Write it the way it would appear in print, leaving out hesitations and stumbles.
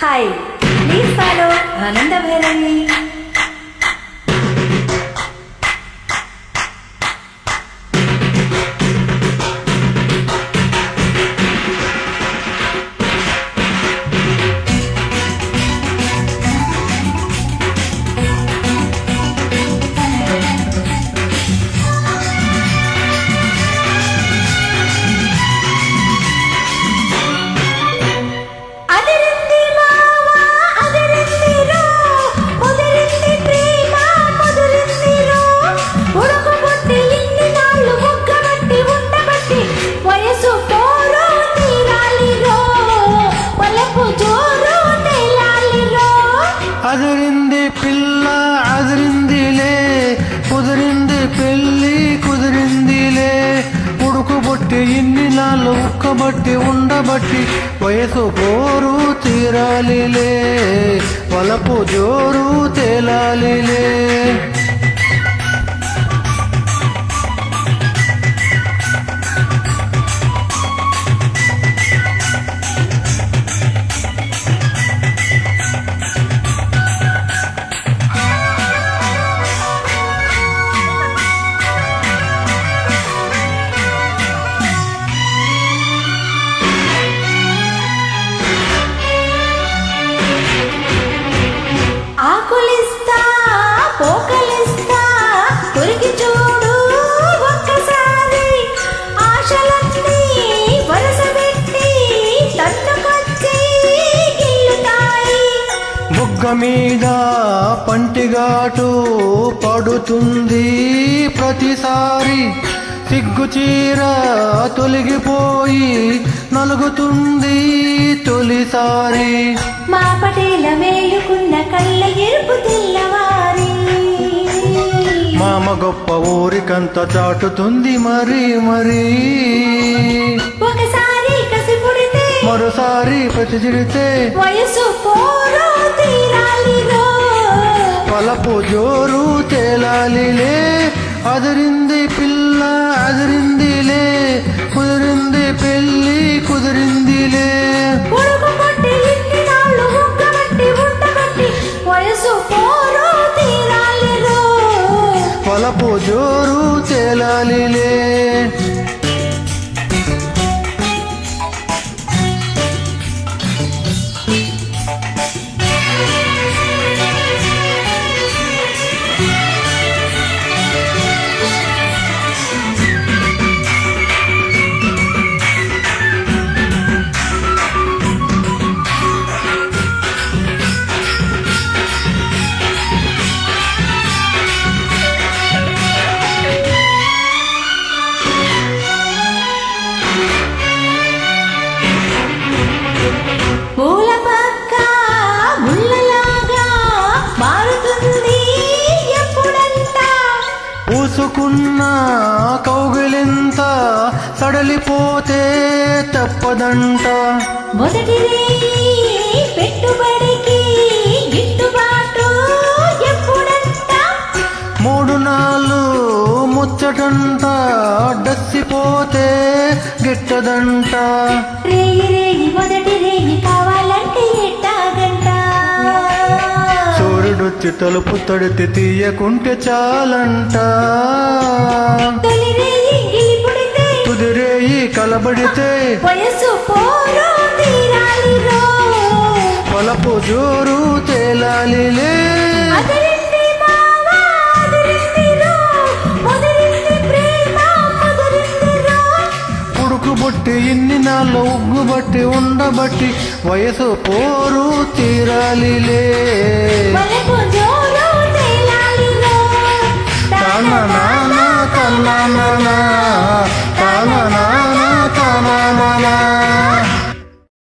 Hi, please follow Ananda Bhairavi. అదిరింది పిల్ల అదిరిందిలే కుదిరింది పెళ్ళి కుదిరిందిలే ఉడుకుబొట్టి ఇన్ని నాళ్ళు ఉక్కబట్టి ఉండబట్టి వయసు పోరు తీరాలిలే వలపు జోరు తేలాలిలే మీద పంటిగాటు పడుతుంది ప్రతిసారి సిగ్గుచీర తొలగిపోయి నలుగుతుంది తొలిసారి మా పటేల వేలుకున్న కళ్ళ ఎరుపు తెల్లవారి మామ గొప్ప ఊరికంత చాటుతుంది మరి మరి ఒకసారి కసి పుడితే మరోసారి ప్రతిజిడితే వయసు పోరు తీరాలిరో వలపు జోరు తేలాలిలే అదిరింది పిల్ల అదిరిందిలే కుదిరింది పెళ్ళి కుదిరిందిలే ఉడుకుబొట్టి ఇన్ని నాళ్ళు ఉక్కబట్టి ఉండబట్టి వయసు పోరు తీరాలిరో వలపు జోరు తేలాలిలే పూసుకున్న కౌగిలింత సడలిపోతే తప్పదంట మొదటి పెట్టుబడికి గిట్టుబాటు ఎప్పుడంట 3 నాళ్ళు ముచ్చటంట డస్సిపోతే గిట్టదంట రేయి రేయి మొదటి రేయి కావాలంటే ఎట్టాగంట సూర్యుడొచ్చి తలుపు తడితే తీయకుంటే చాలంట తుది రేయి కలబడితే వయసు పోరు తీరాలిరో వలపు జోరు తేలాలిలే అదిరింది మావా అదిరిందిరో ముదిరింది ప్రేమ ముదిరిందిరో ఉడుకుబొట్టి ఇన్ని నాళ్ళు ఉగ్గుబట్టి ఉండబట్టి వయసు పోరు తీరాలిలే వలపు జోరు